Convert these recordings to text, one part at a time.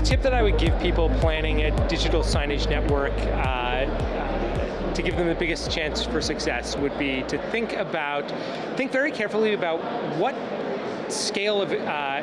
tip that I would give people planning a digital signage network to give them the biggest chance for success would be to think very carefully about what scale of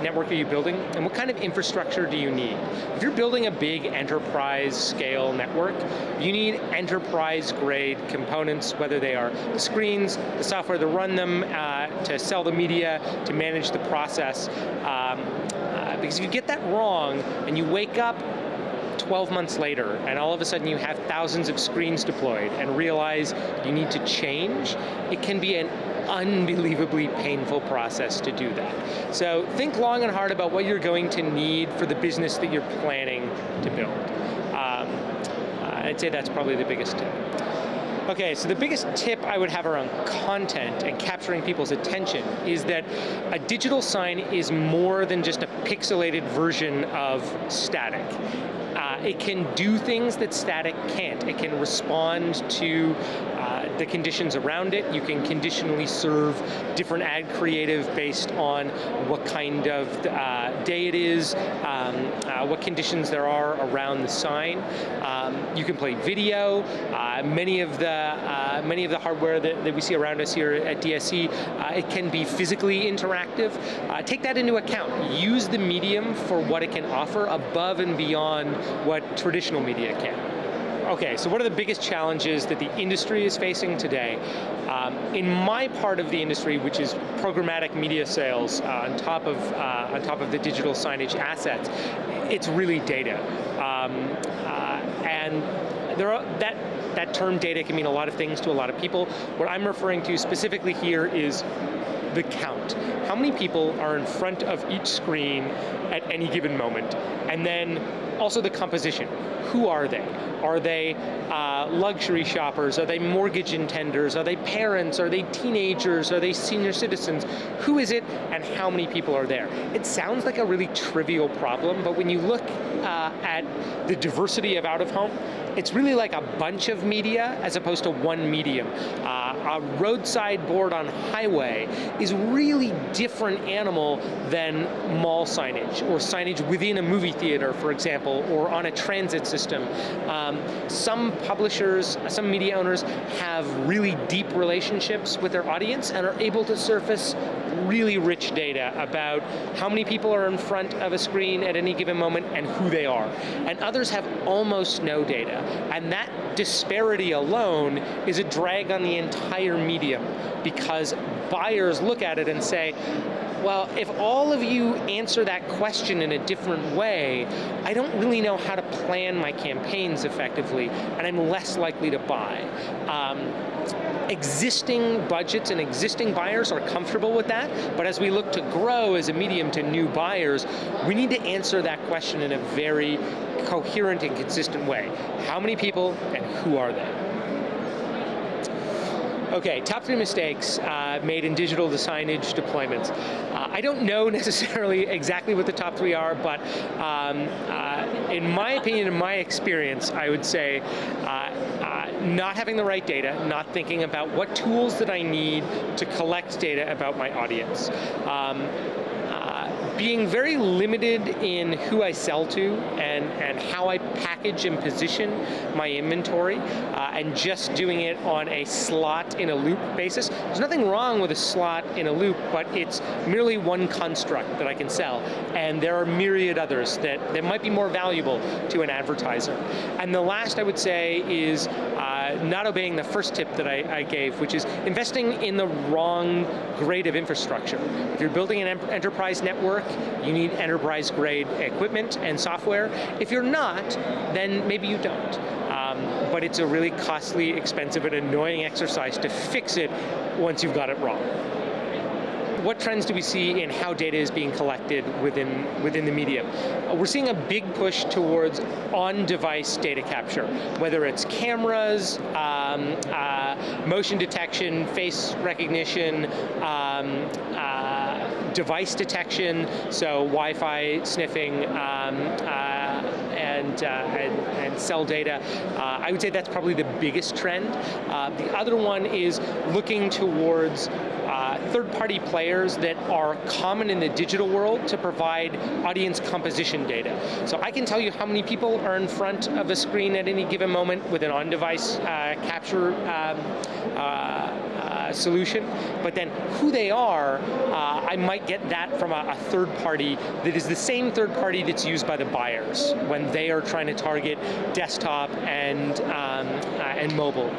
network are you building and what kind of infrastructure do you need. If you're building a big enterprise scale network, you need enterprise grade components, whether they are the screens, the software to run them, to sell the media, to manage the process. Because if you get that wrong and you wake up 12 months later and all of a sudden you have thousands of screens deployed and realize you need to change, it can be an unbelievably painful process to do that. So think long and hard about what you're going to need for the business that you're planning to build. I'd say that's probably the biggest tip. Okay, so the biggest tip I would have around content and capturing people's attention is that a digital sign is more than just a pixelated version of static. It can do things that static can't. It can respond to the conditions around it. You can conditionally serve different ad creative based on what kind of day it is, what conditions there are around the sign. You can play video. Many of the hardware that we see around us here at DSE, it can be physically interactive. Take that into account. Use the medium for what it can offer above and beyond what traditional media can. Okay, so what are the biggest challenges that the industry is facing today? In my part of the industry, which is programmatic media sales on top of the digital signage assets, it's really data. And that term data can mean a lot of things to a lot of people. What I'm referring to specifically here is the count. How many people are in front of each screen at any given moment? And then also the composition. Who are they? Are they luxury shoppers? Are they mortgage intenders? Are they parents? Are they teenagers? Are they senior citizens? Who is it and how many people are there? It sounds like a really trivial problem, but when you look at the diversity of out-of-home, it's really like a bunch of media as opposed to one medium. A roadside board on highway is really different animal than mall signage or signage within a movie theater, for example, or on a transit system. Some publishers, some media owners have really deep relationships with their audience and are able to surface really rich data about how many people are in front of a screen at any given moment and who they are. And others have almost no data. And that disparity alone is a drag on the entire medium because buyers look at it and say, well, if all of you answer that question in a different way, I don't really know how to plan my campaigns effectively, and I'm less likely to buy. Existing budgets and existing buyers are comfortable with that, but as we look to grow as a medium to new buyers, we need to answer that question in a very coherent and consistent way. How many people and who are they? Okay, top 3 mistakes made in digital signage deployments. I don't know necessarily exactly what the top 3 are, but in my opinion, in my experience, I would say not having the right data, not thinking about what tools that I need to collect data about my audience. Being very limited in who I sell to and how I package and position my inventory, and just doing it on a slot in a loop basis. There's nothing wrong with a slot in a loop, but it's merely one construct that I can sell, and there are myriad others that might be more valuable to an advertiser. And the last I would say is not obeying the first tip that I gave, which is investing in the wrong grade of infrastructure. If you're building an enterprise network, you need enterprise-grade equipment and software. If you're not, then maybe you don't. But it's a really costly, expensive, and annoying exercise to fix it once you've got it wrong. What trends do we see in how data is being collected within the medium? We're seeing a big push towards on-device data capture, whether it's cameras, motion detection, face recognition, device detection, so Wi-Fi sniffing, and cell data. I would say that's probably the biggest trend. The other one is looking towards third-party players that are common in the digital world to provide audience composition data. So I can tell you how many people are in front of a screen at any given moment with an on-device capture solution, but then who they are, I might get that from a third party that is the same third party that's used by the buyers when they are trying to target desktop and mobile.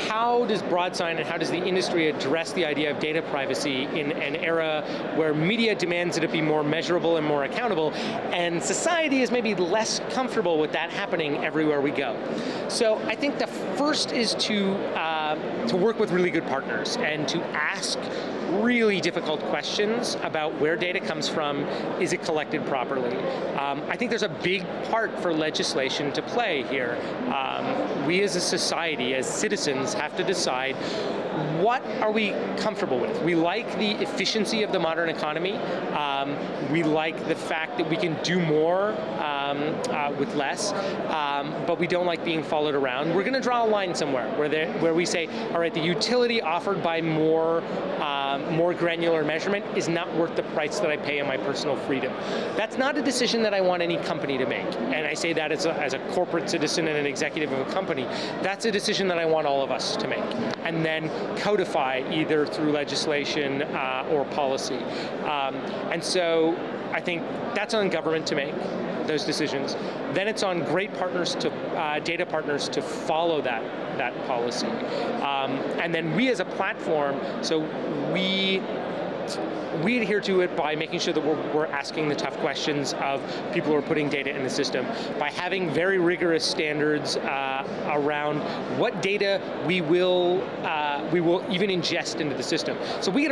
How does Broadsign and how does the industry address the idea of data privacy in an era where media demands that it be more measurable and more accountable, and society is maybe less comfortable with that happening everywhere we go? So I think the first is to work with really good partners and to ask really difficult questions about where data comes from. Is it collected properly? I think there's a big part for legislation to play here. We as a society, as citizens, have to decide what are we comfortable with. We like the efficiency of the modern economy. We like the fact that we can do more with less, but we don't like being followed around. We're going to draw a line somewhere where we say, all right, the utility offered by more granular measurement is not worth the price that I pay in my personal freedom. That's not a decision that I want any company to make, and I say that as a corporate citizen and an executive of a company. That's a decision that I want all of us to make, and then codify either through legislation or policy. And so I think that's on government to make those decisions. Then it's on great partners data partners to follow that policy. And then we as a platform, so we adhere to it by making sure that we're asking the tough questions of people who are putting data in the system, by having very rigorous standards around what data we will even ingest into the system. So we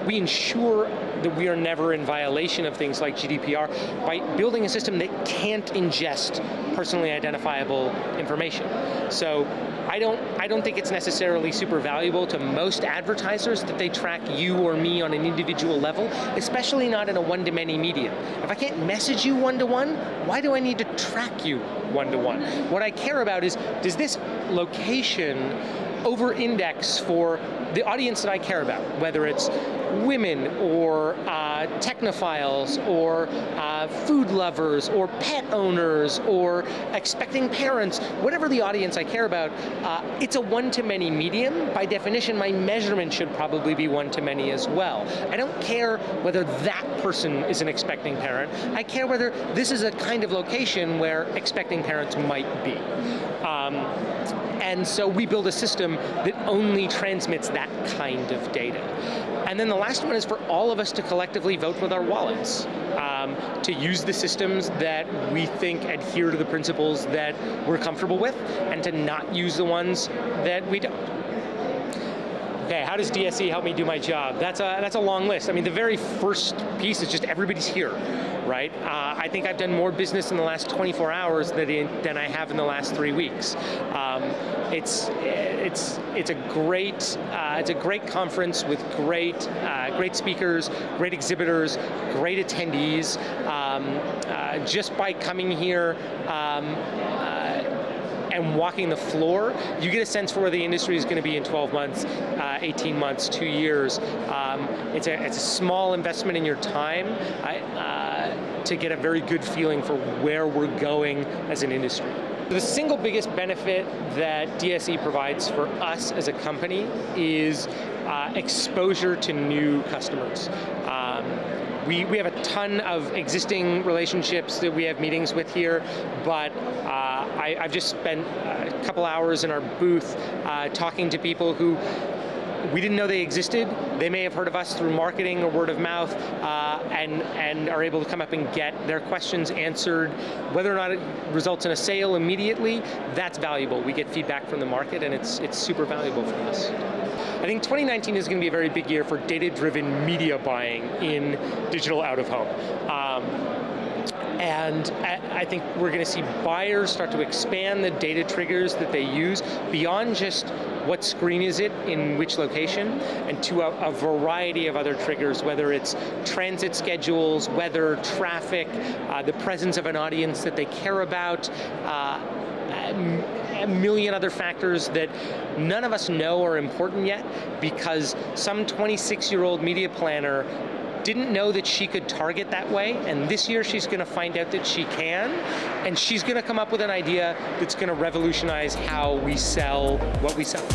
we ensure that we are never in violation of things like GDPR by building a system that can't ingest personally identifiable information. So I don't think it's necessarily super valuable to most advertisers that they track you or me on an individual level, especially not in a one-to-many medium. If I can't message you one-to-one, why do I need to track you one-to-one? What I care about is, does this location over-index for the audience that I care about, whether it's women or technophiles or food lovers or pet owners or expecting parents, whatever the audience I care about, it's a one-to-many medium. By definition, my measurement should probably be one-to-many as well. I don't care whether that person is an expecting parent. I care whether this is a kind of location where expecting parents might be. And so we build a system that only transmits that kind of data. And then the last one is for all of us to collectively vote with our wallets, to use the systems that we think adhere to the principles that we're comfortable with, and to not use the ones that we don't. Okay, how does DSE help me do my job? That's a long list. I mean, the very first piece is just everybody's here, right? I think I've done more business in the last 24 hours than I have in the last 3 weeks. It's a great conference with great speakers, great exhibitors, great attendees. Just by coming here and walking the floor, you get a sense for where the industry is going to be in 12 months, 18 months, 2 years. It's a small investment in your time to get a very good feeling for where we're going as an industry. The single biggest benefit that DSE provides for us as a company is exposure to new customers. We have a ton of existing relationships that we have meetings with here, but I've just spent a couple hours in our booth talking to people who we didn't know they existed. They may have heard of us through marketing or word of mouth, and are able to come up and get their questions answered. Whether or not it results in a sale immediately, that's valuable. We get feedback from the market, and it's super valuable for us. I think 2019 is going to be a very big year for data-driven media buying in digital out-of-home. And I think we're going to see buyers start to expand the data triggers that they use beyond just what screen is it in which location, and to a variety of other triggers, whether it's transit schedules, weather, traffic, the presence of an audience that they care about, a million other factors that none of us know are important yet, because some 26-year-old media planner didn't know that she could target that way, and this year she's going to find out that she can, and she's going to come up with an idea that's going to revolutionize how we sell what we sell.